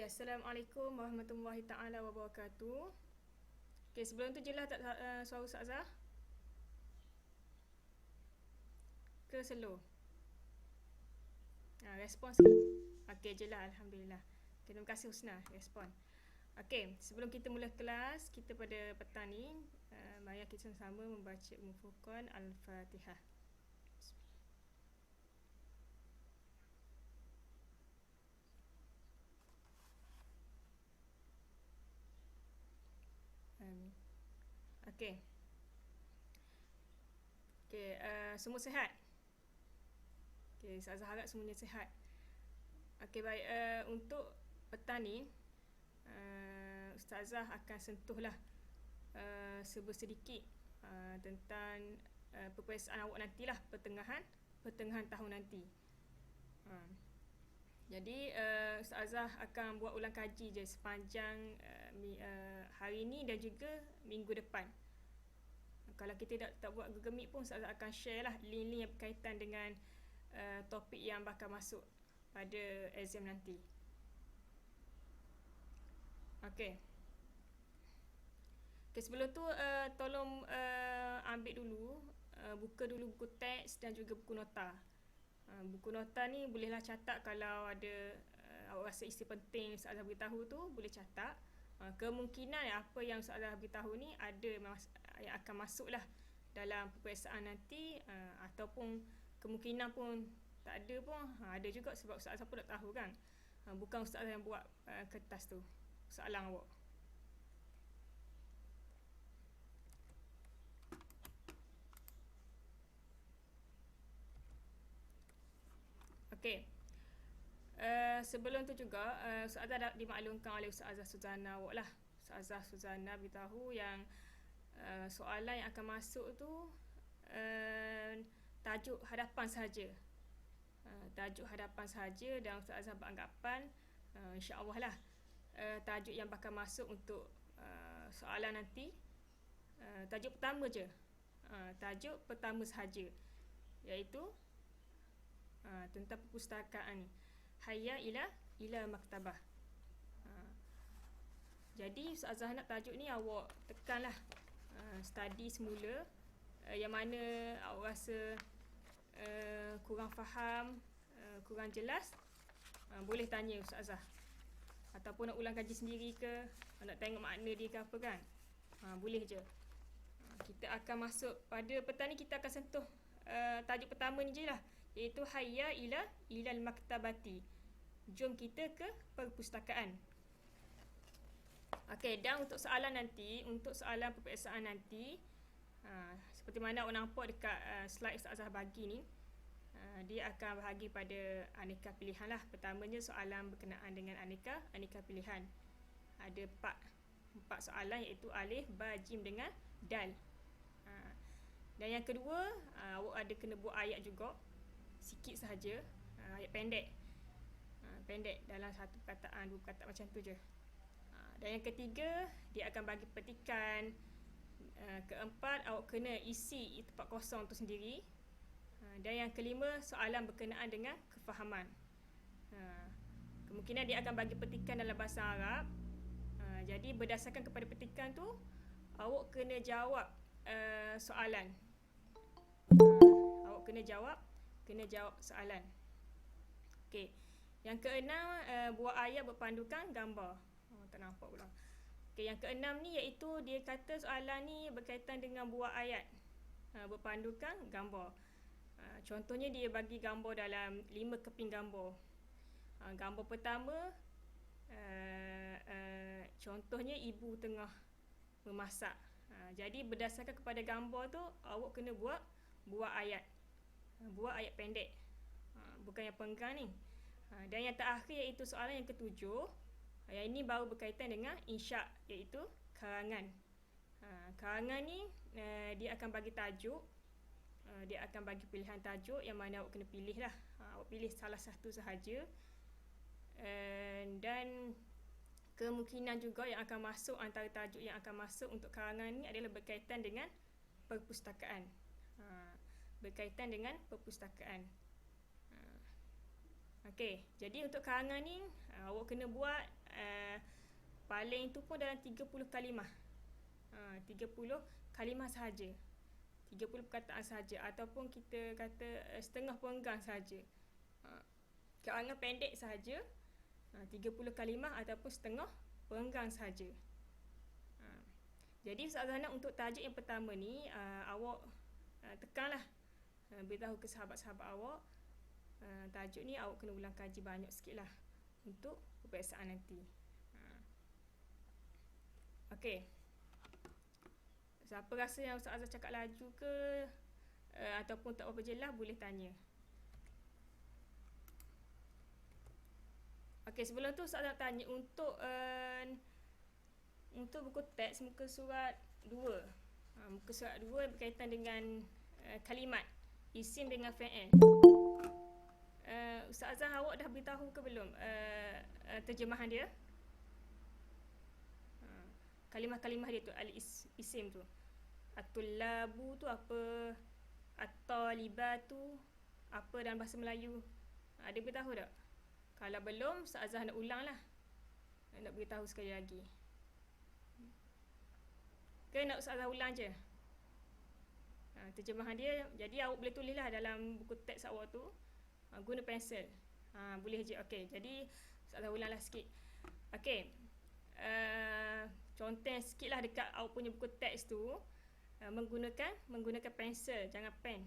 Okey, Assalamualaikum warahmatullahi taala wabarakatuh. Okey, sebelum tu jelas tak suara Ustazah? Ke slow? Respon sikit. Okey, jelas, alhamdulillah. Okay, terima kasih Husna respon. Okey, sebelum kita mula kelas kita pada petang ni, mari kita sama-sama membaca Furqan Al-Fatihah. Amin. Okey. Okey, semua sihat? Okey, Ustazah harap semuanya sihat. Okey, baik. Untuk petang ni, Ustazah akan sentuhlah sedikit tentang peperiksaan awak nantilah pertengahan tahun nanti. Jadi Ustazah akan buat ulang kaji je sepanjang hari ini dan juga minggu depan. Kalau kita tak buat gegemik pun, Ustazah akan share lah link-link yang berkaitan dengan topik yang bakal masuk pada exam nanti. Okey. Okay, sebelum tu tolong ambil dulu, buka dulu buku teks dan juga buku nota. Buku nota ni bolehlah catat kalau ada awak rasa isi penting Ustazah beritahu tu, boleh catat. Kemungkinan apa yang Ustazah beritahu ni ada yang akan masuk lah dalam peperiksaan nanti, ataupun kemungkinan pun tak ada pun, ada juga sebab Ustazah pun tak tahu kan. Bukan Ustazah yang buat kertas tu, soalan awak. Okey. Sebelum tu juga Ustazah dah dimaklumkan oleh Ustazah Suzana awak lah. Ustazah Suzana beritahu yang soalan yang akan masuk tu tajuk hadapan sahaja. Tajuk hadapan sahaja, dan Ustazah beranggapan insya-Allah lah tajuk yang bakal masuk untuk soalan nanti tajuk pertama je. Tajuk pertama sahaja, iaitu tentang perpustakaan ni. Hayya ila maktabah. Jadi Ustazah nak tajuk ni awak tekanlah study semula. Yang mana awak rasa kurang faham, kurang jelas, boleh tanya Ustazah. Ataupun nak ulang kaji sendiri ke, nak tengok makna dia ke apa kan, boleh je. Kita akan masuk pada petang ni, kita akan sentuh tajuk pertama ni je lah, iaitu hayya ilal maktabati. Jom kita ke perpustakaan. Okey, dan untuk soalan nanti, untuk soalan peperiksaan nanti, seperti mana awak nampak dekat slide Ustazah bagi ni, dia akan bahagi pada aneka pilihan lah. Pertamanya soalan berkenaan dengan aneka pilihan. Ada empat soalan, iaitu alif, ba, jim dengan dal. Dan yang kedua, awak ada kena buat ayat juga, sikit sahaja, ayat pendek. Pendek dalam satu perkataan, dua perkataan macam tu je. Dan yang ketiga, dia akan bagi petikan. Keempat, awak kena isi tempat kosong tu sendiri. Dan yang kelima, soalan berkenaan dengan kefahaman. Kemungkinan dia akan bagi petikan dalam bahasa Arab. Jadi berdasarkan kepada petikan tu, awak kena jawab soalan. Awak kena jawab soalan. Okey. Yang keenam, buat ayat berpandukan gambar. Tak nampak pula. Okey, yang keenam ni iaitu dia kata soalan ni berkaitan dengan buat ayat berpandukan gambar. Contohnya dia bagi gambar dalam 5 keping gambar. Gambar pertama, contohnya ibu tengah memasak. Jadi berdasarkan kepada gambar tu, awak kena buat ayat. Buat ayat pendek. Bukan yang penggang ni. Dan yang terakhir iaitu soalan yang ketujuh. Yang ini baru berkaitan dengan insya', iaitu karangan. Karangan ni dia akan bagi tajuk. Dia akan bagi pilihan tajuk yang mana awak kena pilih lah. Awak pilih salah satu sahaja. Dan kemungkinan juga yang akan masuk, antara tajuk yang akan masuk untuk karangan ni adalah berkaitan dengan perpustakaan. Berkaitan dengan perpustakaan. Okey, jadi untuk karangan ni awak kena buat paling tu pun dalam 30 kalimah. 30 kalimah sahaja. 30 perkataan sahaja, ataupun kita kata setengah perenggang sahaja. Karangan pendek sahaja, 30 kalimah ataupun setengah perenggang sahaja. Jadi Ustazah nak untuk tajuk yang pertama ni, awak tekanlah, beritahu ke sahabat-sahabat awak, tajuk ni awak kena ulang kaji banyak sikit lah untuk peperiksaan nanti. Okey. Siapa rasa yang Ustazah cakap laju ke ataupun tak apa jelas, boleh tanya. Okey, sebelum tu Ustazah tanya untuk buku teks muka surat 2. Muka surat 2 berkaitan dengan kalimat isim dengan fi'il. Ustazah awak dah beritahu ke belum terjemahan dia? Kalimah-kalimah dia tu, al-isim tu. At-tullabu tu apa? At-talibatu apa dalam bahasa Melayu? Ada beritahu tak? Kalau belum, Ustazah nak ulang lah. Nak beritahu sekali lagi. Ke nak Ustazah ulang je? Terjemahan dia, jadi awak boleh tulis lah dalam buku teks awak tu. Guna pensel. Boleh je. Okey, jadi Ustazah ulang lah sikit. Okey. Contoh sikit lah dekat awak punya buku teks tu. Menggunakan pensel, jangan pen.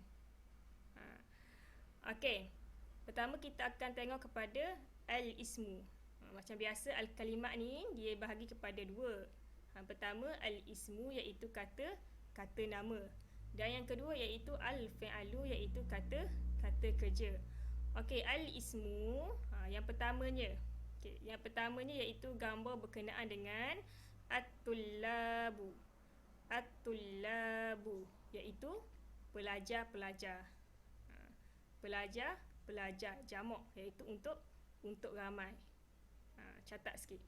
Okey. Pertama kita akan tengok kepada al-ismu. Macam biasa al-kalimat ni dia bahagi kepada 2. Pertama al-ismu iaitu kata nama. Dan yang kedua iaitu al-fi'alu iaitu kata kerja. Okey, al-ismu yang pertamanya. Okey, yang pertamanya iaitu gambar berkenaan dengan at-tullabu. At-tullabu iaitu pelajar-pelajar. Pelajar jamak iaitu untuk ramai. Catat sikit.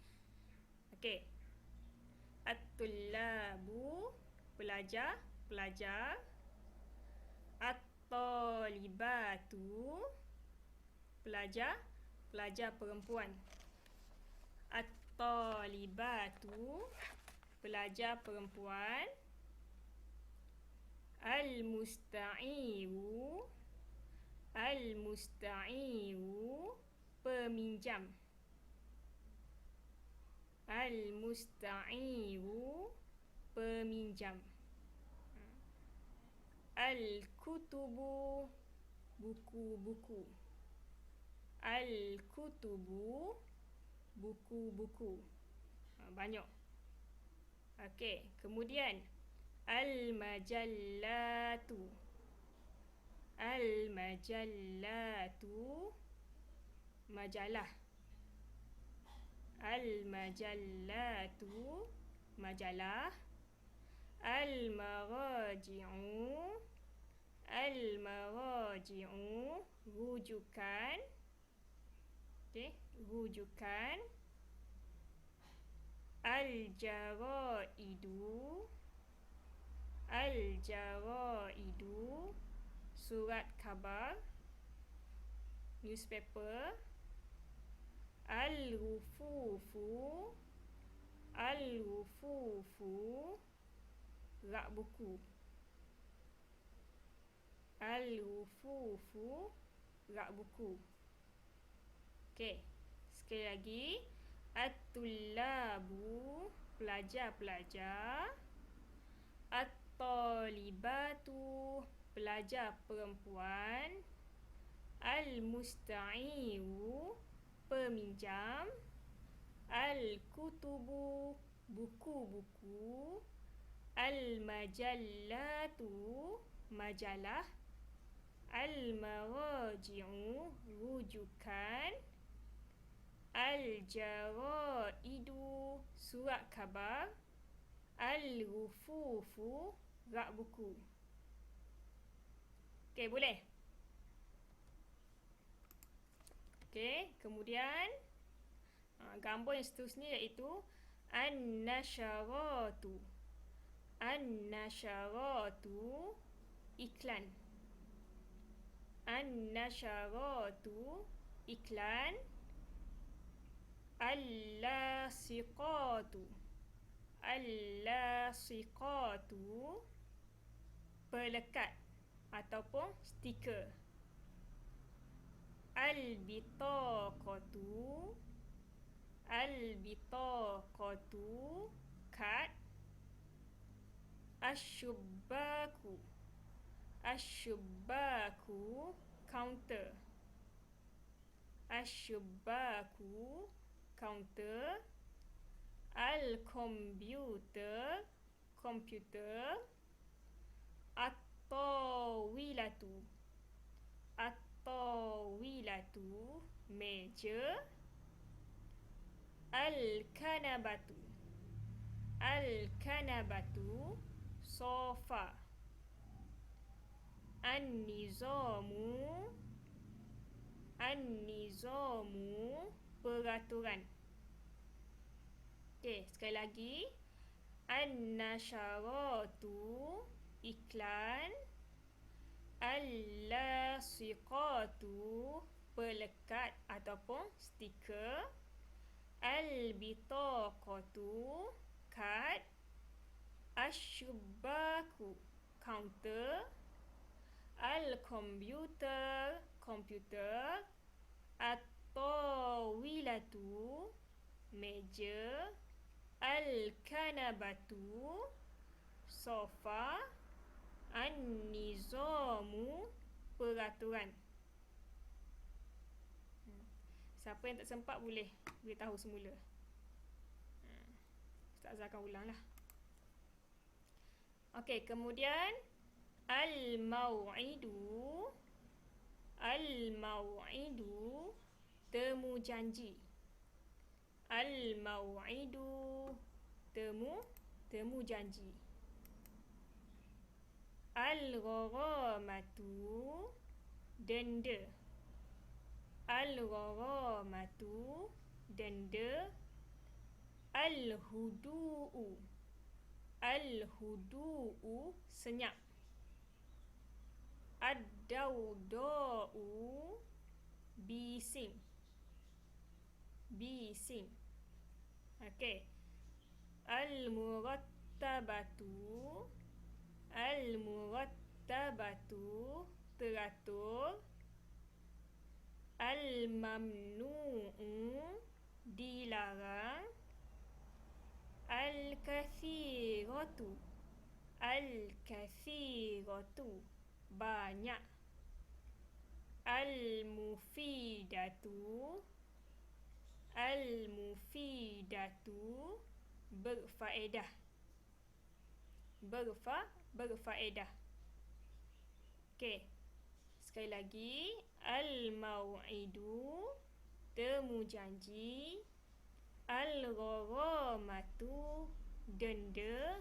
Okey. At-tullabu pelajar. At-talibatu pelajar perempuan. At-talibatu pelajar perempuan. Al-musta'iru peminjam. Al-musta'iru peminjam. Al-kutubu buku-buku. Al-kutubu buku-buku. Banyak. Okey, kemudian al-majallatu. Al-majallatu majalah. Al-majallatu majalah. Al-maraji'u rujukan. Okey, rujukan. Al-jaraidu surat khabar, newspaper. Al-rufufu rak buku. Al-rufufu rak buku. Okey, sekali lagi. At-tullabu pelajar-pelajar. At-talibatu pelajar perempuan. Al-musta'iru peminjam. Al-kutubu buku-buku. Al-majallatu majalah. Al-maraji'u rujukan. Al-jaraidu surat khabar. Al-rufufu rak buku. Okey, boleh? Okey, kemudian gambar yang seterusnya iaitu an-nasyaratu. An-nasyaratu iklan. An-nasyaratu iklan. Al-lasiqatu. Al-lasiqatu, pelekat ataupun stiker. Al-bitaqatu. Al-bitaqatu, kad. Asyubbaku. Asyubbaku, kaunter. Asyubbaku, kaunter. Al-komputer, komputer. At-tawilatu. At-tawilatu, meja. Al-kanabatu. Al-kanabatu, sofa. An-nizamu. An-nizamu, peraturan. Okey, sekali lagi. An-nasyaratu, iklan. Al-lasiqatu, pelekat ataupun stiker. Al-bitaqatu, kad. Asyubbaku, kaunter. Al-komputer, komputer. At-tawilatu, meja. Al-kanabatu, sofa. An-nizamu, peraturan. Siapa yang tak sempat boleh beritahu semula. Ustazah akan ulang lah. Okey, kemudian al-mau'idu. Al-mau'idu, temu janji. Al-mau'idu, temu janji. Al-gharamatu, denda. Al-gharamatu, denda. Al-hudu'u. Al-hudu'u, senyap. Ad-dawda'u, bising. Bising. Okey. Al-murattabatu. Al-murattabatu, teratur. Al-mamnu'u, dilarang. Al-kathiratu. Al-kathiratu, banyak. Al-mufidatu. Al-mufidatu, berfaedah. Berfaedah. Okey. Sekali lagi. Al-mau'idu, temu janji. Al-gharamatu, denda.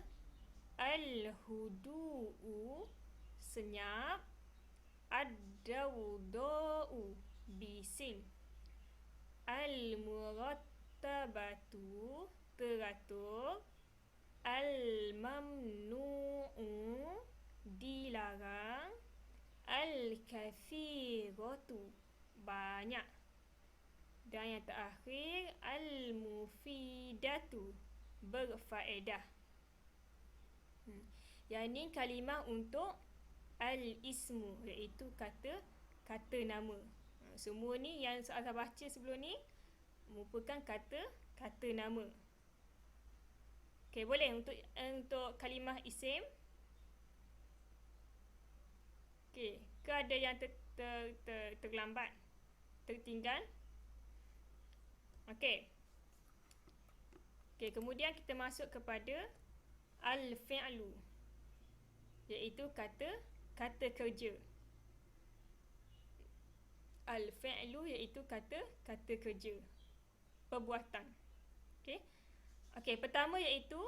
Al-hudu'u, senyap. Ad-dawda'u, bising. Al-murattabatu, teratur. Al-mamnu'u, dilarang. Al-kathiratu, banyak. Dan yang terakhir, al-mufidatu, berfaedah. Yang ni kalimah untuk al-ismu, iaitu kata nama. Semua ni yang saya baca sebelum ni merupakan kata nama. Okey, boleh untuk kalimah isim. Okey, ke ada yang terlambat, tertinggal? Okey. Okey, kemudian kita masuk kepada al-fi'lu, iaitu kata kerja. Al-fi'lu iaitu kata kerja, perbuatan. Okey. Okey, pertama iaitu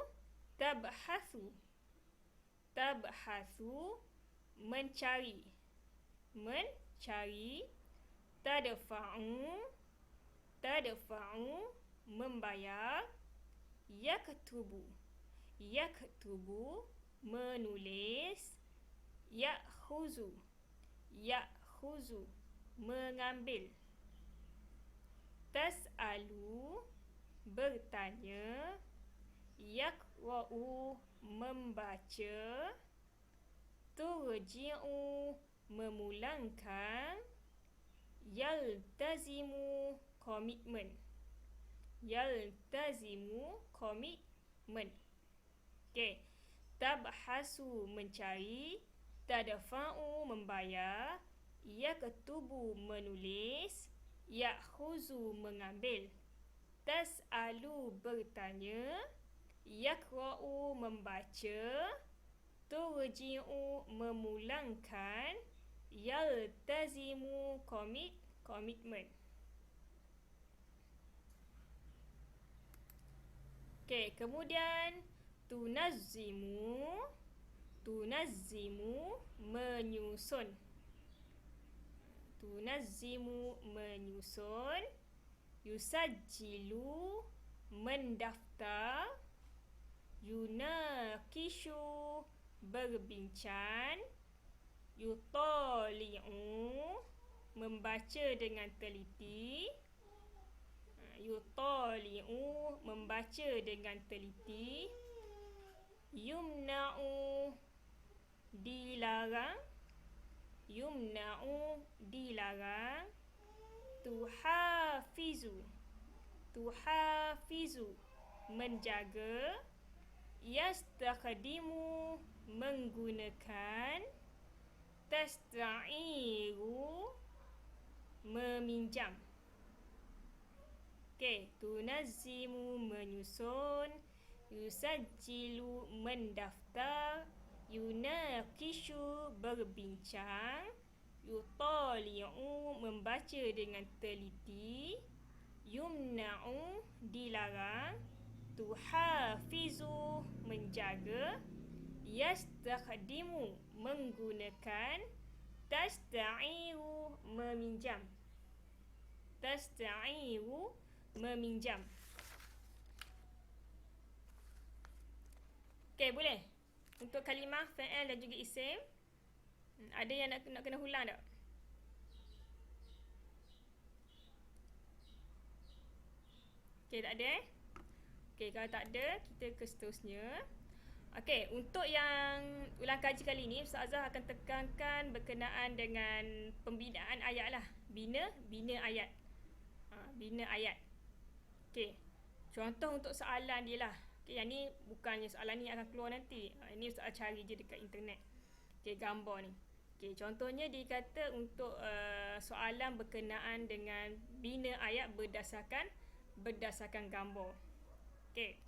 tabhathu. Tabhathu, mencari. Mencari. Tadfa'u, membayar. Yaktubu. Menulis. Ya'khuzu, mengambil. Tas'alu, bertanya, yaqra'u membaca, turji'u memulangkan, yaltazimu komitmen. Yaltazimu komitmen. Okey. Tabhasu mencari, tadfa'u membayar, yaktubu menulis, ya'khuzu mengambil, tas'alu bertanya, yaqra'u membaca, turji'u memulangkan, yaltazimu komitmen. Okey, kemudian tunazzimu menyusun. Tunazzimu menyusun, yusajjilu mendaftar, yunaqishu berbincang, yutali'u membaca dengan teliti, yutali'u membaca dengan teliti, yumna'u dilarang, yumna'u dilarang, tuhafizu menjaga, yastakhdimu menggunakan, tasta'iru meminjam. Okey, tunazzimu menyusun, yusajjilu mendaftar, yunaqishu berbincang, yutali'u membaca dengan teliti, yumna'u dilarang, tuhafizu menjaga, yastakhdimu menggunakan, tasta'iru meminjam. Tasta'iru meminjam. Okey, boleh? Untuk kalimah fa'il dan juga isim, ada yang nak kena ulang tak? Okey, tak ada Okey, kalau tak ada, kita ke seterusnya. Okey, untuk yang ulang kaji kali ni, Ustazah akan tekankan berkenaan dengan pembinaan ayat lah. Bina ayat. Bina ayat. Okey, contoh untuk soalan dia lah. Okay, yang ni bukannya soalan ni akan keluar nanti. Ini Ustaz cari je dekat internet. Okay, gambar ni. Okay, contohnya dia kata untuk soalan berkenaan dengan bina ayat berdasarkan gambar. Okay.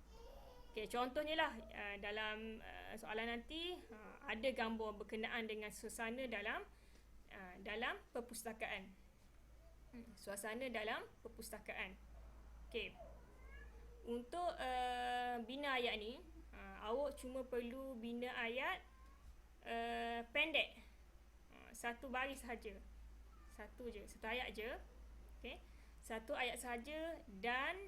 Okay, contohnya lah dalam soalan nanti ada gambar berkenaan dengan suasana dalam perpustakaan. Suasana dalam perpustakaan. Okay. Untuk bina ayat ni, awak cuma perlu bina ayat pendek. Satu baris sahaja. Satu ayat je. Okay. Satu ayat sahaja, dan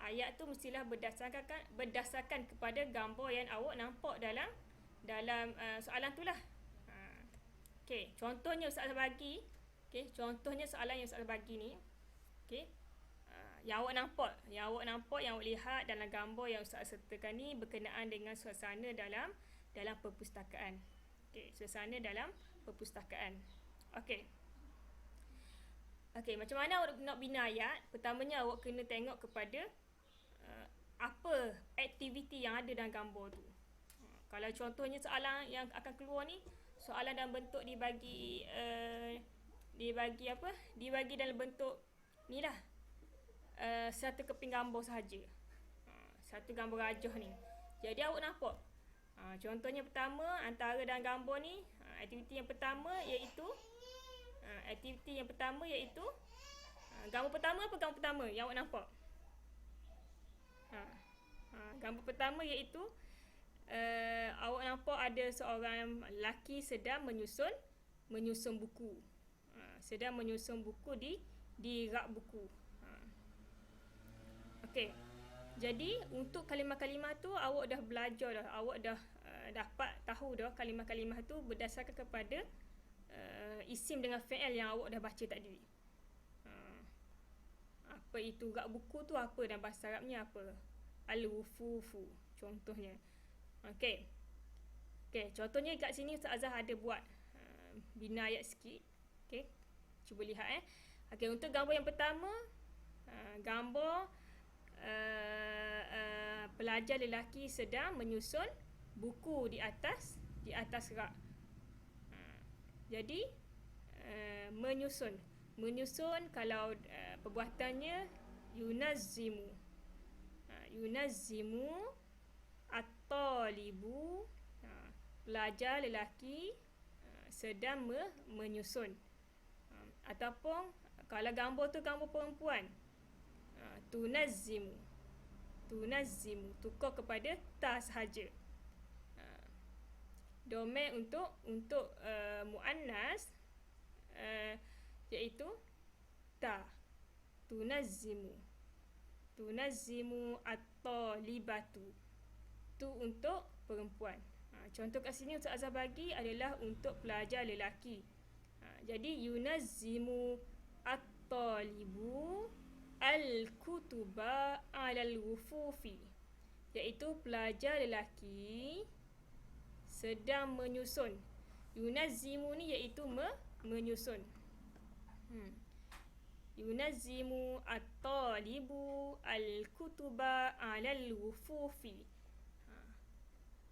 ayat tu mestilah berdasarkan kepada gambar yang awak nampak dalam soalan tu lah. Okay, contohnya Ustaz bagi. Okay, contohnya soalan yang Ustaz bagi ni. Okay. Yang awak nampak, yang awak lihat dalam gambar yang Ustaz sertakan ni berkenaan dengan suasana dalam perpustakaan. Okey, suasana dalam perpustakaan. Okey. Okey, macam mana awak nak bina ayat? Pertamanya awak kena tengok kepada apa aktiviti yang ada dalam gambar tu. Kalau contohnya soalan yang akan keluar ni, soalan dalam bentuk dibagi dalam bentuk ni lah. Satu keping gambar sahaja. Satu gambar rajah ni. Jadi awak nampak. Contohnya pertama, antara dalam gambar ni, aktiviti yang pertama iaitu gambar pertama apa gambar pertama yang awak nampak? Gambar pertama iaitu awak nampak ada seorang lelaki sedang menyusun buku. Sedang menyusun buku di rak buku. Okey. Jadi untuk kalimah-kalimah tu awak dah belajar dah. Awak dah dapat tahu dah kalimah-kalimah tu berdasarkan kepada isim dengan fi'il yang awak dah baca tadi. apa itu rak buku tu apa dan bahasa Arabnya apa. Al-wufufu contohnya. Okey. Okey, contohnya kat sini Ustaz Azhar ada buat bina ayat sikit. Okey. Cuba lihat Okey, untuk gambar yang pertama, gambar pelajar lelaki sedang menyusun buku di atas rak. Jadi menyusun kalau perbuatannya yunazzimu. Yunazzimu at-talibu, pelajar lelaki sedang menyusun. Ataupun kalau gambar tu gambar perempuan, tunazzimu, tukar kepada ta sahaja. Domain untuk muannas iaitu ta. Tunazzimu at-talibatu. Tu untuk perempuan. Contoh kat sini Ustaz Azhar bagi adalah untuk pelajar lelaki. Jadi yunazzimu at-talibu al-kutuba 'alal wufufi, iaitu pelajar lelaki sedang menyusun. Yunazzimu ni iaitu menyusun. Yunazzimu at-talibu al-kutuba 'alal wufufi.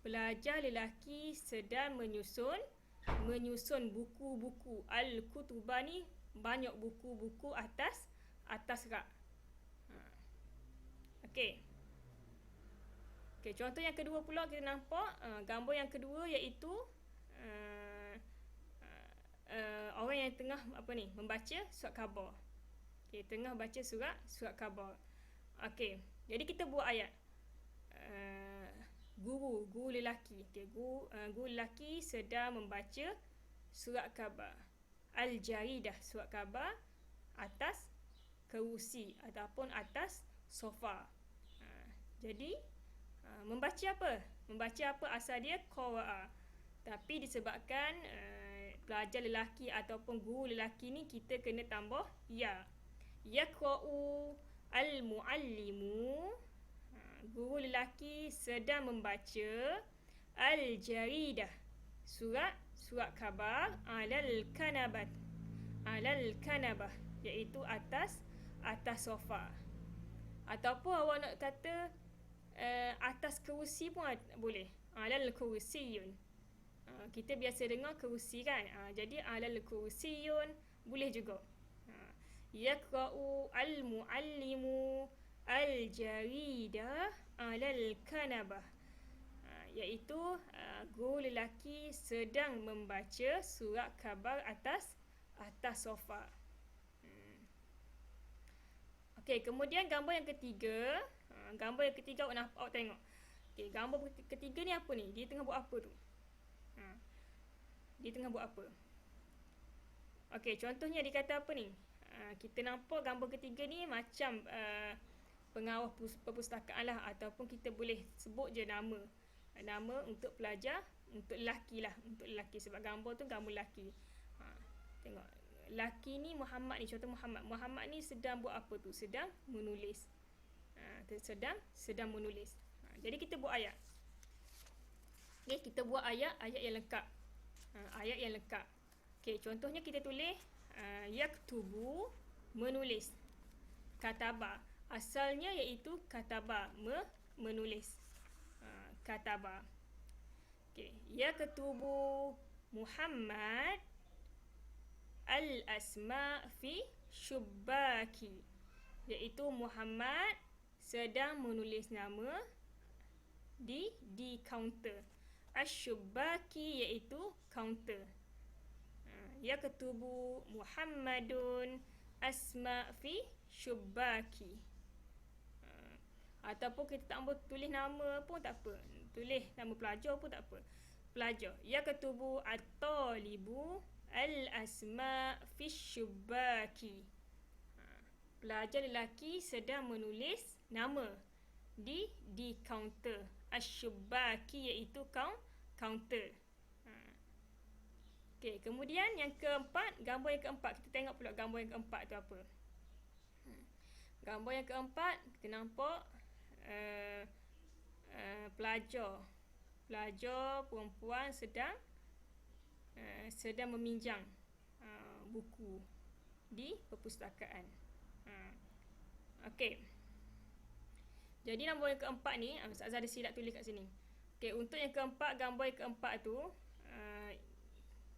Pelajar lelaki sedang menyusun buku-buku. Al-kutuba ni banyak buku-buku atas rak. Okey. Okey, contoh yang kedua pula kita nampak gambar yang kedua iaitu orang yang tengah membaca surat khabar. Okey, tengah baca surat khabar. Okey, jadi kita buat ayat. Guru lelaki. Okey, guru lelaki sedang membaca surat khabar. Al-jaridah, surat khabar atas kerusi ataupun atas sofa. Jadi membaca apa asal dia qara'a. Tapi disebabkan pelajar lelaki ataupun guru lelaki ni kita kena tambah ya. Yaqra'u al-muallimu, guru lelaki sedang membaca al-jaridah, surat khabar alal kanabah, iaitu atas sofa. Ataupun awak nak kata atas kerusi pun boleh. Alal kursiyun. Kita biasa dengar kerusi kan. Jadi alal kursiyun boleh juga. Yaqra'u al-muallimu al-jaridah alal kanabah, iaitu guru lelaki sedang membaca surat khabar atas sofa. Okey, kemudian gambar yang ketiga. Awak tengok. Okey, gambar ketiga ni apa ni? Dia tengah buat apa tu? Dia tengah buat apa? Okey, contohnya dia kata apa ni? Kita nampak gambar ketiga ni macam pengawas perpustakaan lah, ataupun kita boleh sebut je nama untuk pelajar, untuk lelaki sebab gambar tu gambar lelaki. Tengok, lelaki ni Muhammad ni, contoh Muhammad ni sedang buat apa tu? Sedang menulis. Sedang menulis. Jadi kita buat ayat. Okay, kita buat ayat yang lengkap. Ayat yang lengkap. Okay, contohnya kita tulis yaktubu, menulis. Kataba, asalnya iaitu kataba, menulis. Kataba. Okay, yaktubu Muhammad al-asma fi syubbaki, iaitu Muhammad sedang menulis nama di kaunter. Asyubbaki iaitu kaunter. Yaktubu Muhammadun asma fi syubbaki. Ataupun kita tak mahu tulis nama pun tak apa. Tulis nama pelajar pun tak apa. Pelajar. Yaktubu at-talibu al-asma fi syubbaki. Pelajar lelaki sedang menulis nama di kaunter. Asyubbaki iaitu kaunter. Okey, kemudian yang keempat, gambar yang keempat. Kita tengok pula gambar yang keempat tu apa. Gambar yang keempat, kita nampak pelajar perempuan sedang meminjam buku di perpustakaan. Okey. Jadi nombor yang keempat ni, Ustazah ada silap tulis kat sini. Okey, untuk yang keempat, gambar yang keempat tu,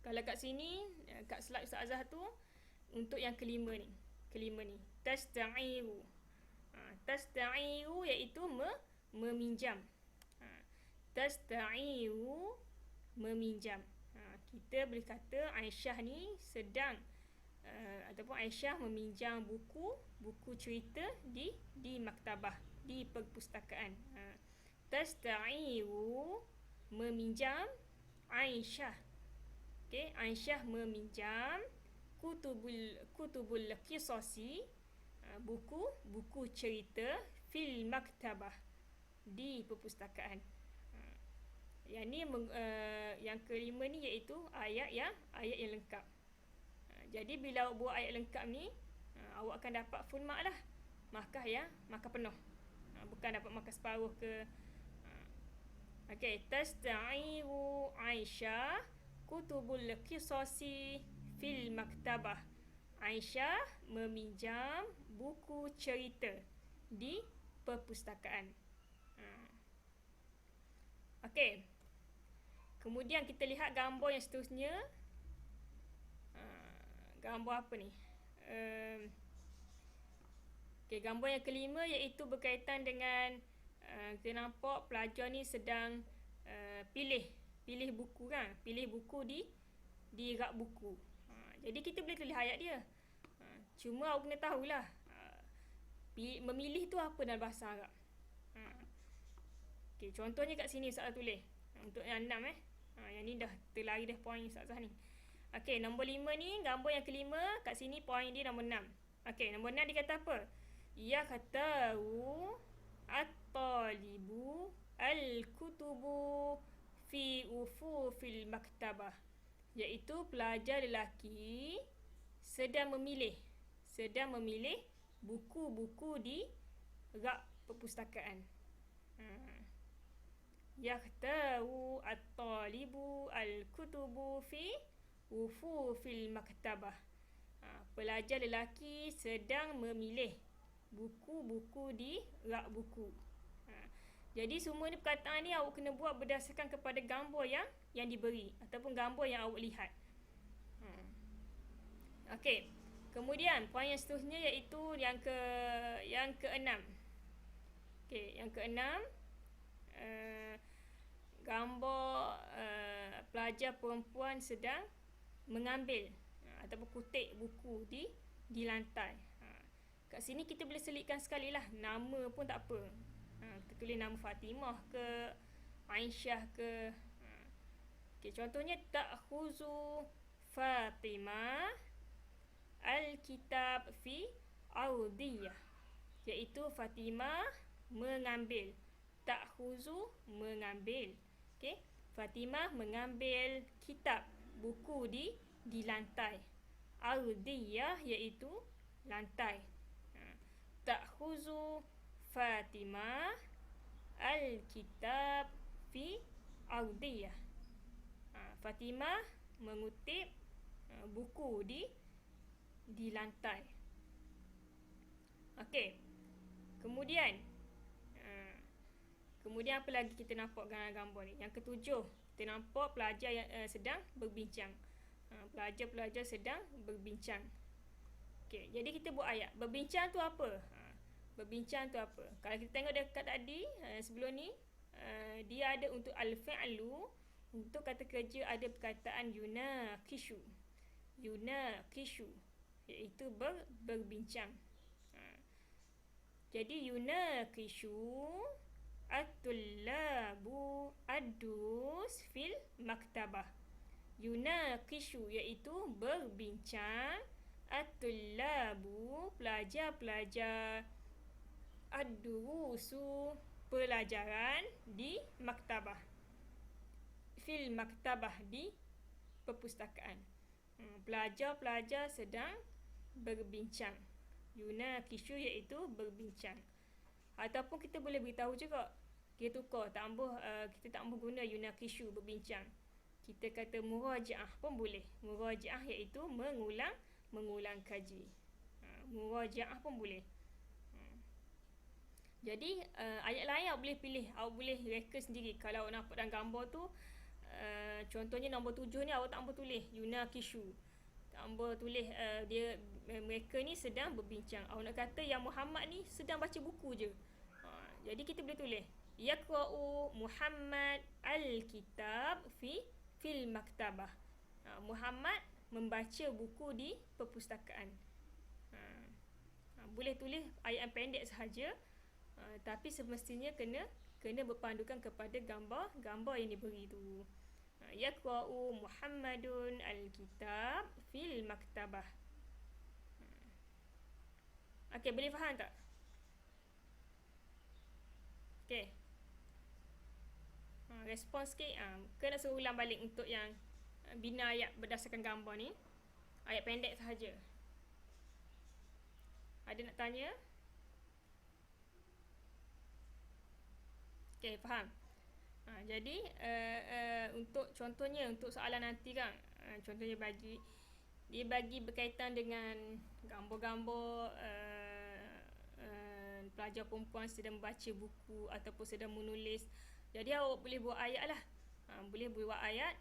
kalau kat sini, kat slide Ustazah tu, untuk yang kelima ni. Tasta'iru. Tasta'iru iaitu meminjam. Tasta'iru, meminjam. Kita boleh kata Aisyah ni sedang ataupun Aisyah meminjam buku cerita di maktabah, di perpustakaan. Tasta'iru, meminjam Aisyah. Okey, Aisyah meminjam kutubul qisasi, buku cerita fil maktabah, di perpustakaan. Yang ni yang kelima ni iaitu ayat yang lengkap. Jadi bila awak buat ayat lengkap ni, awak akan dapat full mark lah. Markah penuh. Bukan dapat markah separuh ke. Okey, tasta'iru Aisyah kutubul qisasi fil maktabah. Aisyah meminjam buku cerita di perpustakaan. Okey. Kemudian kita lihat gambar yang seterusnya. Gambar apa ni? Okey, gambar yang kelima iaitu berkaitan dengan kita nampak pelajar ni sedang pilih buku kan? Pilih buku di rak buku. Jadi kita boleh tulis ayat dia. Cuma awak kena tahulah memilih tu apa dalam bahasa Arab. Okey, contohnya kat sini Ustazah tulis. Untuk yang 6 yang ni dah terlari dah poin Ustazah ni. Okey, nombor 5 ni, gambar yang kelima, kat sini poin dia nombor 6. Okey, nombor 6 dia kata apa? Yakhtaru at-talibu al-kutubu fi ufufil maktabah. Iaitu pelajar lelaki sedang memilih buku-buku di rak perpustakaan. Yakhtaru at-talibu al-kutubu fi ufufil maktabah. Pelajar lelaki sedang memilih buku-buku di rak buku. Jadi semua ni perkataan ni awak kena buat berdasarkan kepada gambar yang diberi ataupun gambar yang awak lihat. Okey. Kemudian poin yang seterusnya iaitu yang keenam. Okey, yang keenam, gambar pelajar perempuan sedang mengambil ataupun kutip buku di lantai. Kat sini kita boleh selitkan sekali lah, nama pun tak apa. Kita tulis nama Fatimah ke, Aisyah ke. Okey, contohnya ta'khuzu Fatimah al-kitab fi ardiyah. Iaitu Fatimah mengambil. Ta'khuzu, mengambil. Okey, Fatimah mengambil kitab, buku di lantai. Ardiyah iaitu lantai. Ta'khuzu Fatimah al-kitab fi ardiyah. Fatimah mengutip buku di lantai. Okey. Kemudian apa lagi kita nampak gambar ni? Yang ketujuh, kita nampak pelajar yang sedang berbincang. Pelajar-pelajar sedang berbincang. Okey, jadi kita buat ayat. Berbincang tu apa? Berbincang tu apa? Kalau kita tengok dekat tadi, sebelum ni, dia ada untuk al-fi'lu. Untuk kata kerja ada perkataan yunaqishu. Yunaqishu iaitu berbincang. Jadi yunaqishu at-tullabu ad-durus fil maktabah. Yunaqishu iaitu berbincang, at-tullabu pelajar-pelajar, ad-durusu pelajaran di maktabah, fil maktabah di perpustakaan. Pelajar-pelajar sedang berbincang. Yunakishu iaitu berbincang. Ataupun kita boleh beritahu juga, kita tukar, kita tak ambil guna yunakishu berbincang. Kita kata murajaah pun boleh. Murajaah iaitu mengulang kaji. Murajaah pun boleh. Jadi ayat lain awak boleh pilih, awak boleh reka sendiri. Kalau awak nampak dalam gambar tu, contohnya nombor 7 ni awak tak ambil tulis yunakishu, tak ambil tulis mereka ni sedang berbincang. Awak nak kata yang Muhammad ni sedang baca buku je. Jadi kita boleh tulis yaqra'u Muhammad al-kitab fil maktabah. Muhammad membaca buku di perpustakaan. Boleh tulis ayat yang pendek sahaja, tapi semestinya kena berpandukan kepada gambar yang diberi tu. Yaqra'u Muhammadun al-kitab fil maktabah. Okey, boleh faham tak? Okey. Respon sikit. Kena suruh ulang balik untuk yang bina ayat berdasarkan gambar ni. Ayat pendek sahaja. Ada nak tanya? Okey, faham? Jadi untuk contohnya, untuk soalan nanti kan, contohnya dia bagi berkaitan dengan gambar-gambar pelajar perempuan sedang membaca buku ataupun sedang menulis. Jadi awak boleh buat ayat lah. Boleh buat ayat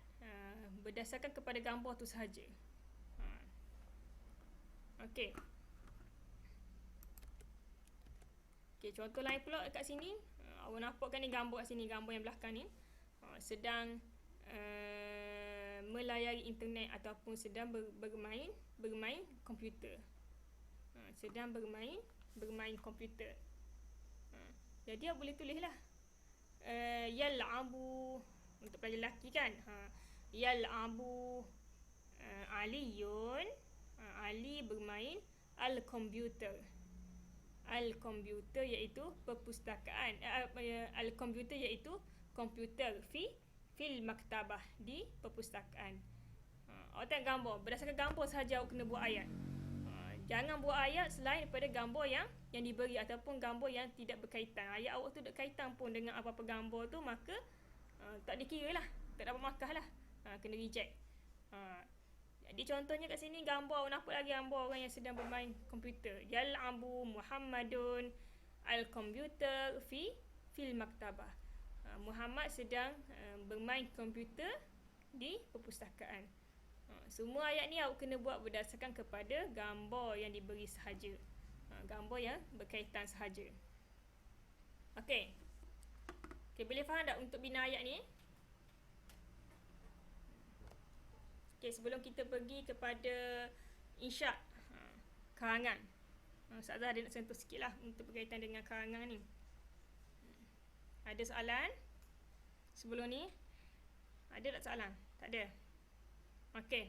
berdasarkan kepada gambar tu sahaja. Okey. Okey, contoh lain pula kat sini. Awak nampakkan ni gambar kat sini, gambar yang belakang ni. Sedang melayari internet ataupun sedang bermain komputer. Sedang bermain komputer. Jadi awak boleh tulis lah yal'abu untuk pelajar lelaki kan. Yal'abu Aliyun, Ali bermain al-komputer. Al-komputer iaitu perpustakaan. Al-komputer iaitu komputer fil maktabah, di perpustakaan. Awak tengok gambar, berdasarkan gambar sahaja awak kena buat ayat. Jangan buat ayat selain daripada gambar yang diberi ataupun gambar yang tidak berkaitan. Ayat awak tu tak kaitan pun dengan apa-apa gambar tu, maka tak dikira lah, tak dapat markah lah, kena reject. Jadi contohnya kat sini gambar, awak nampak lagi gambar orang yang sedang bermain komputer. Yal'abu Muhammadun al-komputer fil maktabah. Muhammad sedang bermain komputer di perpustakaan. Semua ayat ni awak kena buat berdasarkan kepada gambar yang diberi sahaja. Gambar yang berkaitan sahaja. Okey. Okey, boleh faham tak untuk bina ayat ni? Okey, sebelum kita pergi kepada insya' karangan. Ustazah ada nak sentuh sikit lah untuk berkaitan dengan karangan ni. Ada soalan sebelum ni? Ada tak soalan? Tak ada? Okey.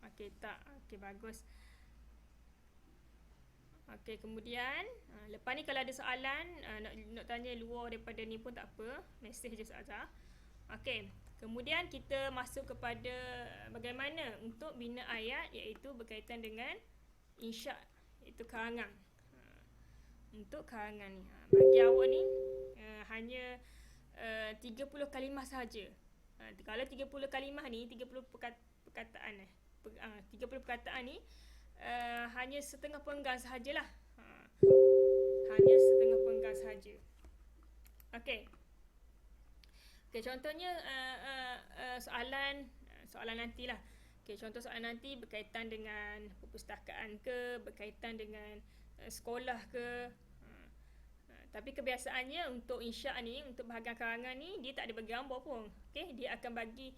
Okey, tak. Okey, bagus. Okey, kemudian lepas ni kalau ada soalan nak tanya luar daripada ni pun tak apa, mesej je Ustazah. Okey, kemudian kita masuk kepada bagaimana untuk bina ayat, iaitu berkaitan dengan insya', iaitu karangan. Untuk karangan ni, bagi awak ni hanya 30 kalimah sahaja. Kalau 30 kalimah ni, 30 perkataan 30 perkataan ni hanya setengah penggal sahajalah. Hanya setengah penggal sahaja. Okey. Okey, contohnya soalan nantilah. Okey, contoh soalan nanti berkaitan dengan perpustakaan ke, berkaitan dengan sekolah ke. Tapi kebiasaannya untuk insya' ni, untuk bahagian karangan ni, dia tak ada bagi gambar pun. Okey, dia akan bagi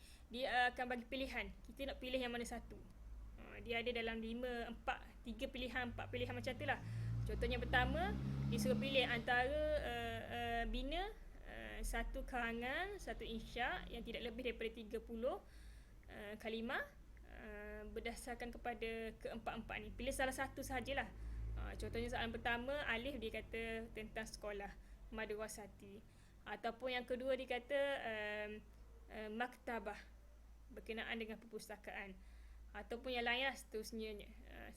pilihan. Kita nak pilih yang mana satu. Dia ada dalam 3 pilihan, 4 pilihan macam tu lah. Contohnya pertama, disuruh pilih antara bina satu karangan, satu insya' yang tidak lebih daripada 30 kalimah berdasarkan kepada keempat-empat ni. Pilih salah satu sahajalah. Contohnya soalan pertama, alif dia kata tentang sekolah, madrasati. Ataupun yang kedua dia kata maktabah, berkenaan dengan perpustakaan. ataupun yang lain lah seterusnya,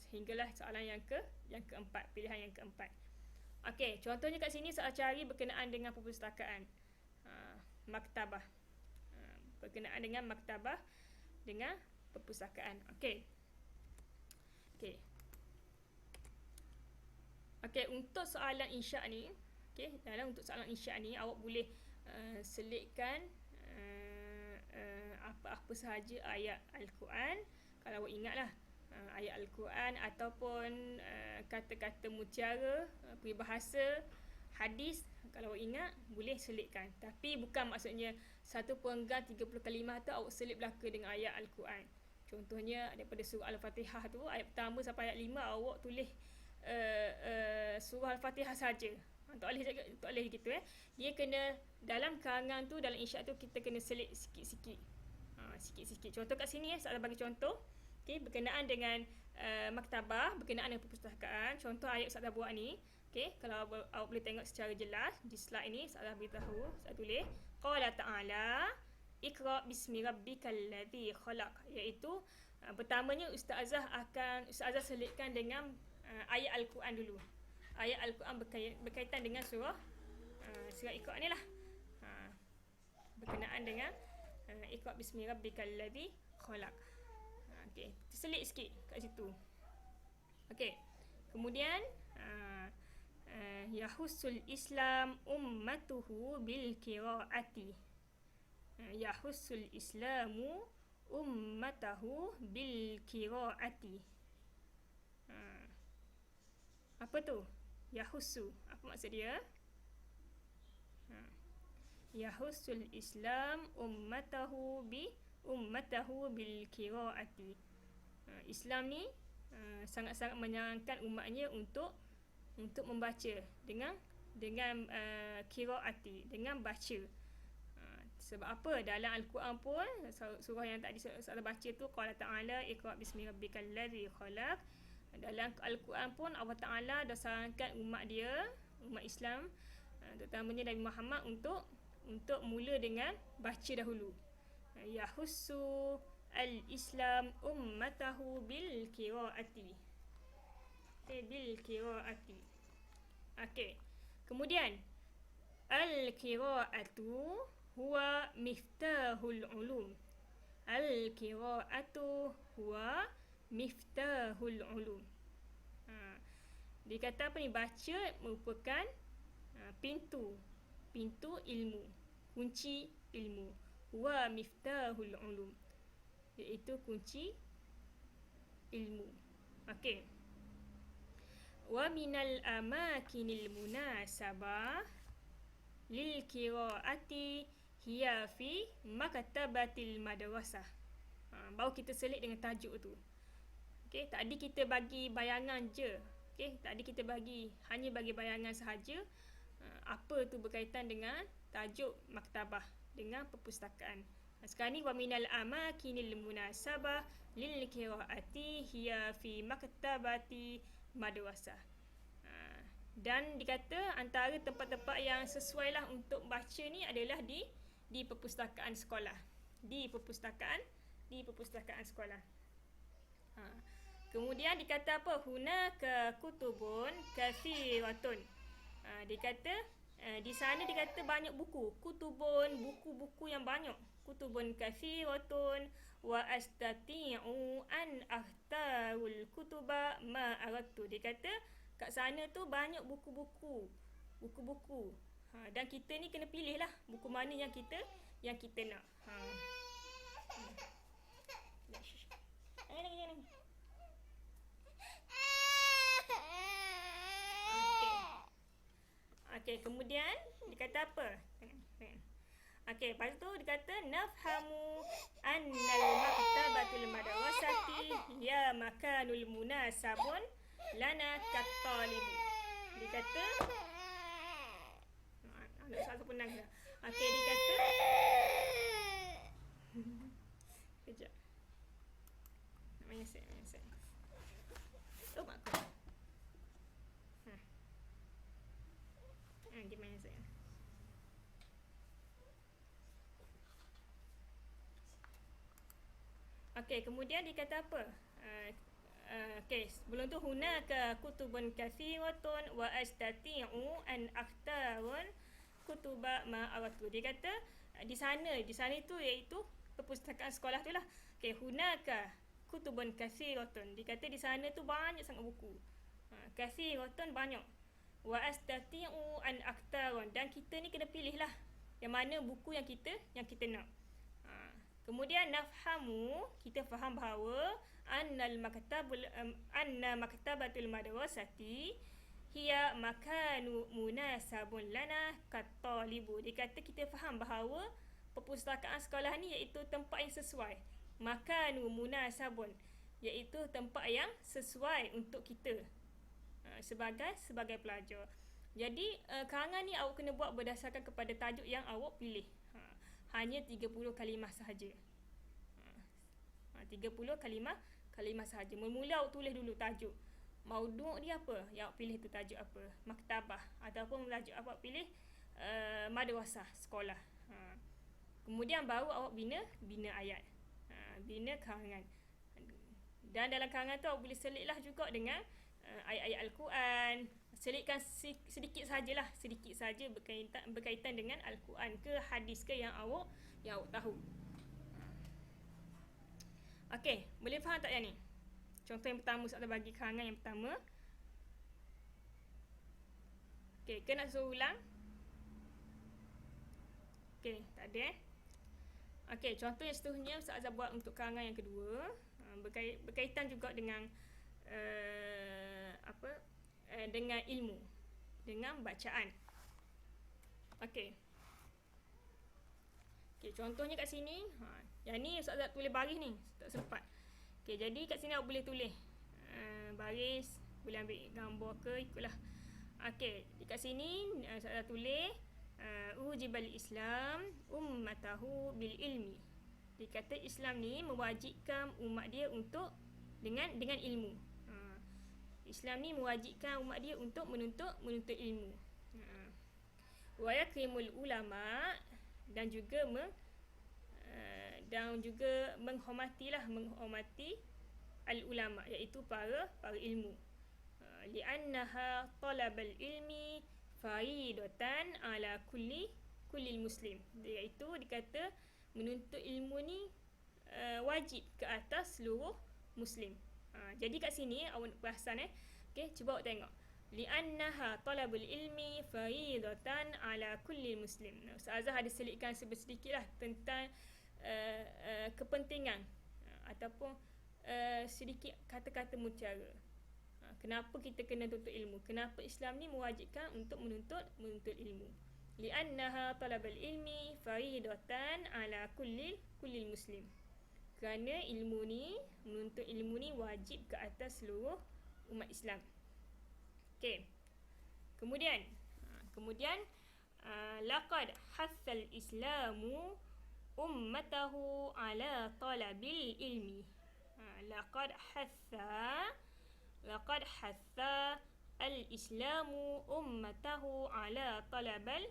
sehinggalah soalan yang keempat, pilihan yang keempat. Okey, contohnya kat sini soal cari berkenaan dengan perpustakaan, maktabah, berkenaan dengan maktabah dengan perpustakaan. Okey. Okey, untuk soalan insya' ni, untuk soalan insya' ni awak boleh selitkan apa-apa sahaja ayat Al-Quran, kalau awak ingatlah, ayat Al-Quran ataupun kata-kata mutiara, peribahasa, hadis, kalau awak ingat boleh selitkan. Tapi bukan maksudnya satu penggal 30 kalimah tu awak selit belaka dengan ayat Al-Quran. Contohnya daripada surah Al-Fatihah tu, ayat pertama sampai ayat 5 awak tulis surah Al-Fatihah saja. Tak boleh gitu. Dia kena dalam karangan tu, dalam insya' tu kita kena selit sikit-sikit. Sikit-sikit. Contoh kat sini saya bagi contoh. Berkenaan dengan maktabah, berkenaan dengan perpustakaan. Contoh ayat Ustazah buat ni. Kalau awak boleh tengok secara jelas di slide ni, Ustazah beritahu, saya tulis qala ta'ala iqra bismi rabbikal ladzi khalaq, iaitu pertamanya Ustazah selitkan dengan ayat Al-Quran dulu. Ayat Al-Quran berkaitan dengan surah Iqra ni lah. Berkenaan dengan Iqra bismi rabbikal ladzi khalaq. Selit sikit kat situ. Kemudian yahussul Islam ummatuhu bil qiraati. Yahussul Islamu ummatahu bil qiraati. Apa tu? Yahussu. Apa maksud dia? Yahussul Islam ummatahu bil qiraati. Islam ni sangat-sangat menyarankan umatnya untuk membaca dengan qiraati, dengan baca. Sebab apa? Dalam Al-Quran pun surah yang tadi saya baca tu, qala ta'ala iqra bismi rabbikal ladzi khalaq. Dalam Al-Quran pun Allah Ta'ala dah sarankan umat dia, umat Islam, terutamanya Nabi Muhammad untuk mula dengan baca dahulu. Yahussu al-Islam ummatahu bil qiraati. Bil qiraati. Kemudian al-qiraatu huwa miftahul ulum. Al-qiraatu huwa miftahul ulum. Dia kata apa ni? Baca merupakan pintu ilmu, kunci ilmu. Huwa miftahul ulum, iaitu kunci ilmu. Wa minal amakinil munasabah lil qiraati hiya fi maktabatil madrasah. Baru kita selit dengan tajuk tu. Tadi kita bagi bayangan je. Tadi kita hanya bagi bayangan sahaja. Apa tu berkaitan dengan tajuk maktabah, dengan perpustakaan. Sekarang ni wa minal amakinil munasabah lil qiraati hiya fi maktabati madrasah. Dan dikata antara tempat-tempat yang sesuai lah untuk baca ni adalah di perpustakaan sekolah. Di perpustakaan sekolah. Kemudian dikata apa? Hunaka kutubun kathiratun. Dikata di sana dikata banyak buku. Kutubun, buku-buku yang banyak. Kutubun kathiratun wa astati'u an ahtarul kutuba ma aradtu. Dikata kat sana tu banyak buku-buku. Dan kita ni kena pilih lah buku mana yang kita nak. Kemudian dikata apa? Lepas tu dikata nafhamu annal maktabatul madrasati ya makanul munasabun lana kattalib. Dikata nak satu penang dah. Dikata kejap. Nak menyesat. Oh, mak aku. Dia menyesat. Okey, kemudian dikata apa? Okey, sebelum tu hunaka kutubun kathiratun wa astati'u an akhtarun kutuba ma aratu. Dia kata di sana itu iaitu perpustakaan sekolah tu lah. Okey, hunaka kutubun kathiratun. Dia kata di sana tu banyak sangat buku. Kathiratun banyak. Wa astati'u an akhtarun, dan kita ni kena pilih lah yang mana buku yang kita nak. Kemudian nafhamu, kita faham bahawa anna maktabatul madrasati hiya makanu munasabun lana kattalibu. Dia kata kita faham bahawa perpustakaan sekolah ni iaitu tempat yang sesuai. Makanu munasabun, iaitu tempat yang sesuai untuk kita sebagai pelajar. Jadi karangan ni awak kena buat berdasarkan kepada tajuk yang awak pilih. Hanya 30 kalimah sahaja. 30 kalimah sahaja. Mula-mula awak tulis dulu tajuk. Maudhu' dia apa? Yang awak pilih tu tajuk apa? Maktabah. Ataupun tajuk awak pilih madrasah, sekolah. Kemudian baru awak bina ayat. Bina karangan. Dan dalam karangan tu awak boleh selitlah juga dengan ayat-ayat Al-Quran. Selitkan sedikit sajalah, sedikit saja berkaitan dengan Al-Quran ke hadis ke yang awak tahu. Okey, boleh faham tak yang ni? Contoh yang pertama Ustazah bagi karangan yang pertama. Okey, ke nak suruh ulang? Okey, tak ada Okey, contoh yang seterusnya Ustazah buat untuk karangan yang kedua. Berkaitan juga dengan dengan ilmu, dengan bacaan. Okey, contohnya kat sini. Yang ni Ustazah tulis baris ni, tak sempat. Okey, jadi kat sini awak boleh tulis baris, boleh ambil gambar ke, ikutlah. Okey, dekat sini Ustazah tulis ujibal Islam ummatahu bil ilmi. Dia kata Islam ni mewajibkan umat dia untuk dengan ilmu. Islam ni mewajibkan umat dia untuk menuntut ilmu. Wa yakrimul ulama, dan juga menghormati al ulama, iaitu para ilmu. Li'annaha talabal ilmi faridatan ala kulli muslim. Iaitu dikata menuntut ilmu ni wajib ke atas seluruh muslim. Jadi kat sini awak perasan okey, cuba awak tengok. Li'annaha talabul ilmi faridatan ala kulli muslim. Ustazah ada selitkan sedikitlah tentang kepentingan ataupun sedikit kata-kata mutiara. Kenapa kita kena tuntut ilmu? Kenapa Islam ni mewajibkan untuk menuntut ilmu? Li'annaha talabul ilmi faridatan ala kulli muslim. Kerana menuntut ilmu ni wajib ke atas seluruh umat Islam. Okey. Kemudian laqad hathal Islamu ummatahu ala talabil ilmi. Laqad hatha al-Islamu ummatahu ala talabil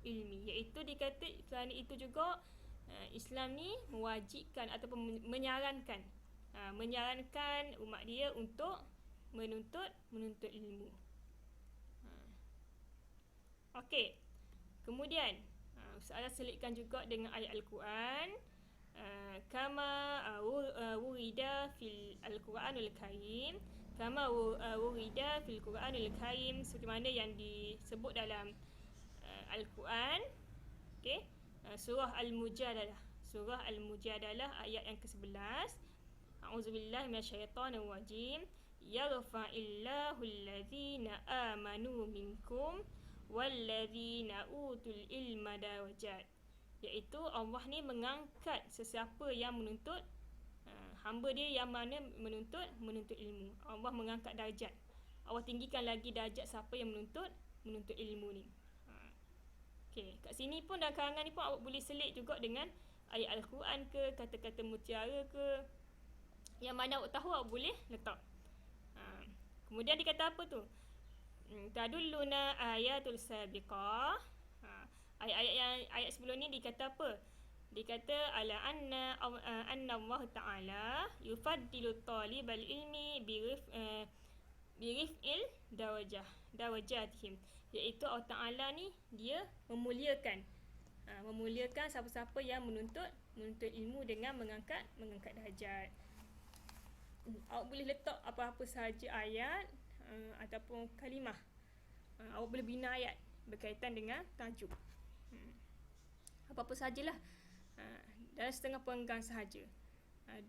ilmi. Iaitu dikata kerana itu juga Islam ni mewajibkan ataupun menyarankan umat dia untuk menuntut ilmu. Okey. Kemudian Ustazah selitkan juga dengan ayat Al-Quran. Kama wurida fil Al-Quranul Karim. Kama wurida fil Quranul Karim, seperti mana yang disebut dalam Al-Quran. Okey. Surah Al-Mujadalah ayat yang ke-11. A'udzubillahi minasyaitonir rajim. Yarfa'illahu alladhina amanu minkum walladzina utul ilma darajat. Iaitu Allah ni mengangkat sesiapa yang menuntut hamba dia yang mana menuntut ilmu. Allah mengangkat darjat. Allah tinggikan lagi darjat siapa yang menuntut ilmu ni. Okey, kat sini pun dalam karangan ni pun awak boleh selit juga dengan ayat Al-Quran ke, kata-kata mutiara ke. Yang mana awak tahu awak boleh letak. Kemudian dikata apa tu? Tadulluna ayatul sabiqah. Ayat sebelum ni dikata apa? Dia kata ala anna Allah Ta'ala yufaddilu talibal ilmi birif'il darajatihim, iaitu Allah Ta'ala ni dia memuliakan siapa-siapa yang menuntut ilmu dengan mengangkat darajat. Awak boleh letak apa-apa sahaja ayat ataupun kalimah. Awak boleh bina ayat berkaitan dengan tajuk. Apa-apa sajalah. Dalam setengah penggang sahaja.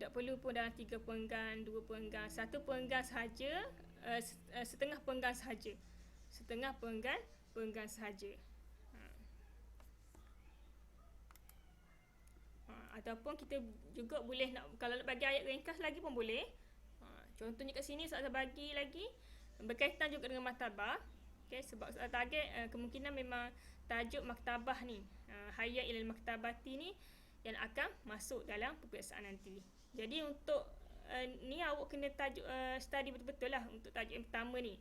Tak perlu pun dalam 3 penggang, 2 penggang, 1 penggang sahaja, setengah penggang sahaja. Setengah penggang sahaja. Ataupun kita juga boleh kalau nak bagi ayat ringkas lagi pun boleh. Contohnya kat sini Ustazah bagi lagi berkaitan juga dengan maktabah. Okay, sebab Ustazah target kemungkinan memang tajuk maktabah ni, hayya ilal maktabati ni yang akan masuk dalam peperiksaan nanti. Jadi untuk ni awak kena tajuk study betul-betul lah untuk tajuk yang pertama ni.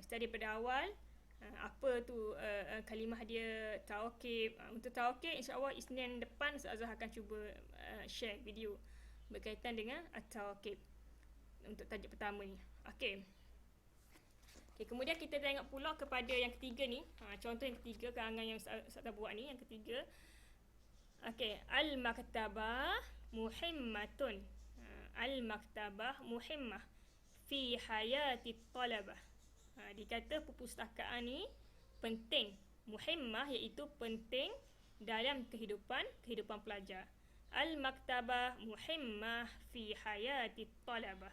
Study pada awal apa tu kalimah dia, tawakib. Untuk tawakib insya-Allah Isnin depan Ustazah akan cuba share video berkaitan dengan at-tawakib untuk tajuk pertama ni. Okey. Kemudian kita tengok pula kepada yang ketiga ni. Contoh yang ketiga karangan yang Ustazah buat ni, yang ketiga. Okey, al-maktabah muhimmatun. Al-maktabah muhimmah fi hayati talabah. Dikata perpustakaan ni penting. Muhimmah iaitu penting dalam kehidupan pelajar. Al-maktabah muhimmah fi hayati talabah.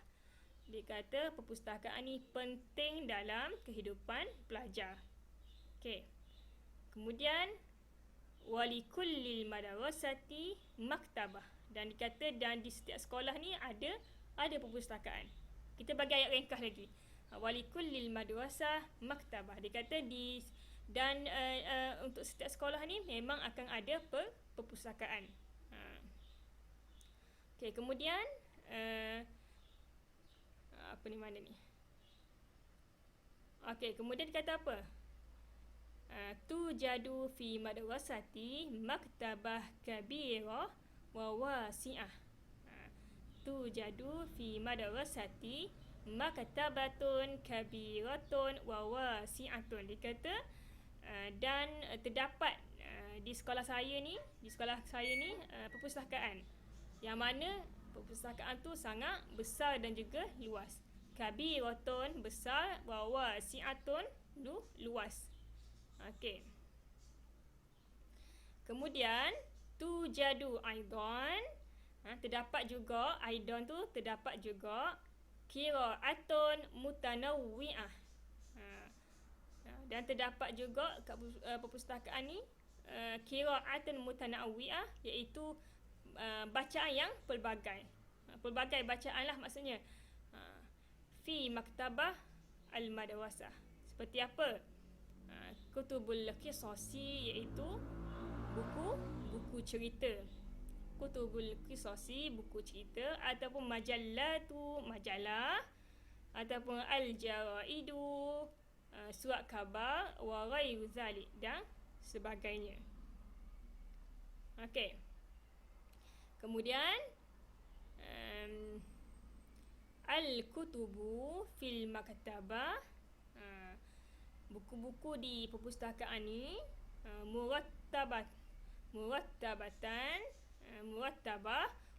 Dikata perpustakaan ni penting dalam kehidupan pelajar. Okey. Kemudian walikullil madrasati maktabah, dan dikata dan di setiap sekolah ni ada perpustakaan. Kita bagi ayat ringkas lagi. Walikullil madrasah maktabah. Dikata untuk setiap sekolah ni memang akan ada perpustakaan. Okey, kemudian apa ni mana ni? Okey, kemudian dikata apa? Tujadu fi madrasati maktabah kabirah wa wasi'ah. Tujadu fi madrasati maktabatun kabiratun wa wasi'atun. Dikata dan terdapat di sekolah saya ni perpustakaan yang mana perpustakaan tu sangat besar dan juga luas. Kabiratun besar, wa wasi'atun luas. Okey. Kemudian tujadu aidan, terdapat juga aidan tu terdapat juga qiraatun mutanawwi'ah. Dan terdapat juga kat perpustakaan ni qiraatun mutanawwi'ah, iaitu bacaan yang pelbagai. Pelbagai bacaan lah maksudnya. Fi maktabah al-madrasah. Seperti apa? Kutubul qisasi, iaitu buku cerita. Kutubul qisasi, buku cerita, ataupun majalah, ataupun al-jaraidu, surat khabar, wa ghairu zalik, dan sebagainya. Okey. Kemudian al-kutubu fil maktabah, buku-buku di perpustakaan ni murattabah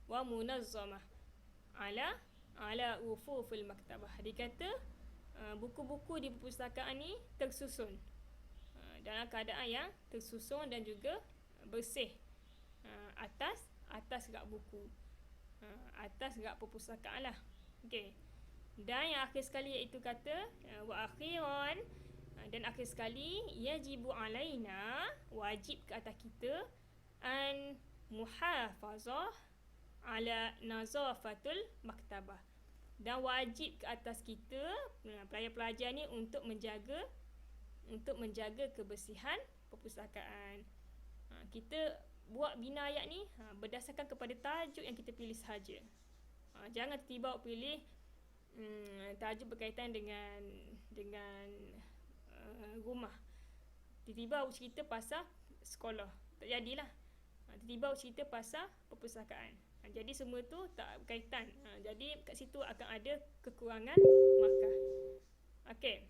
wa munazzamah ala ufufil maktabah. Dikata buku-buku di perpustakaan ni tersusun dalam keadaan yang tersusun dan juga bersih atas rak buku, atas rak perpustakaan lah. Okey. Dan yang akhir sekali iaitu kata wa akhiran, dan akhir sekali yajibu alaina, wajib ke atas kita, an muhafazah ala nazafatul maktabah, dan wajib ke atas kita pelajar-pelajar ni untuk menjaga kebersihan perpustakaan. Kita buat bina ayat ni berdasarkan kepada tajuk yang kita pilih sahaja. Jangan tiba-tiba pilih tajuk berkaitan dengan rumah. Tiba-tiba awak cerita pasal sekolah. Tak jadilah. Tiba-tiba cerita pasal perpustakaan. Jadi semua tu tak berkaitan. Jadi kat situ akan ada kekurangan markah. Okey.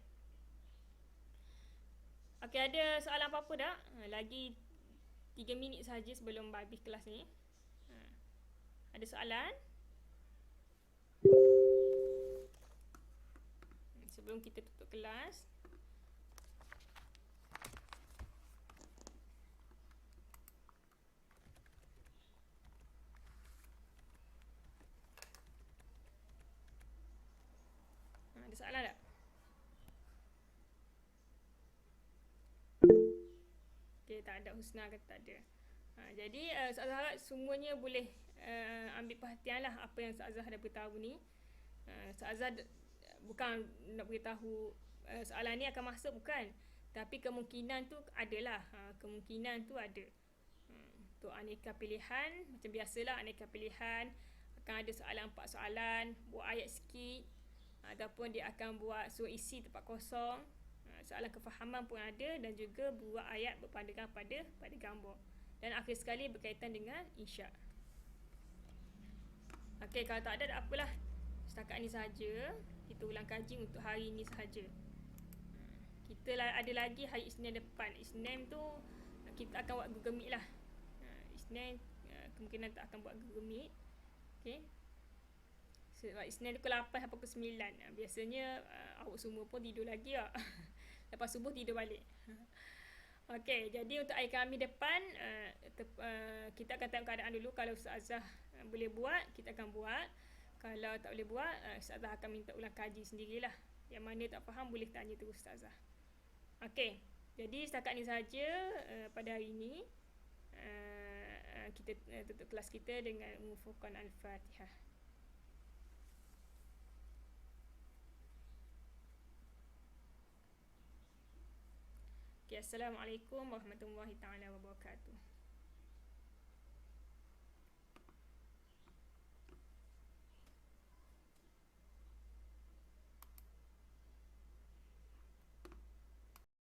Okey, ada soalan apa-apa tak? Lagi 3 minit saja sebelum habis kelas ni. Ada soalan? Sebelum kita tutup kelas. Ada soalan tak? Okay, tak ada. Husna kata tak ada. Jadi Ustaz harap semuanya boleh ambil perhatian lah apa yang Ustaz Azhar dah beritahu ni. Ustaz Azhar bukan nak beritahu soalan ni akan masuk, bukan. Tapi kemungkinan tu adalah. Kemungkinan tu ada. Untuk aneka pilihan, macam biasalah aneka pilihan. Akan ada soalan 4 soalan, buat ayat sikit. Ataupun dia akan buat suruh isi tempat kosong. Soalan kefahaman pun ada, dan juga buat ayat berpandangan pada gambar. Dan akhir sekali berkaitan dengan insya. Okey, kalau tak ada, tak apalah. Setakat ni sahaja. Kita ulang kaji untuk hari ini sahaja. Kita ada lagi hari Isnin depan. Isnin tu kita akan buat Google Meet lah. Isnin kemungkinan tak akan buat Google Meet. Okey. Sebab Isnin pukul 8 sampai pukul 9. Biasanya awak semua pun tidur lagi tak? Lepas subuh tidur balik. Okey, jadi untuk hari kami depan kita akan tengok keadaan dulu. Kalau Ustaz Azhar boleh buat, kita akan buat. Kalau tak boleh buat, Ustaz Azhar akan minta ulang kaji sendirilah. Yang mana tak faham boleh tanya terus Ustaz Azhar. Okey, jadi setakat ni saja pada hari ini. Kita tutup kelas kita dengan menghafalkan Al-Fatihah. Assalamualaikum warahmatullahi taala wabarakatuh.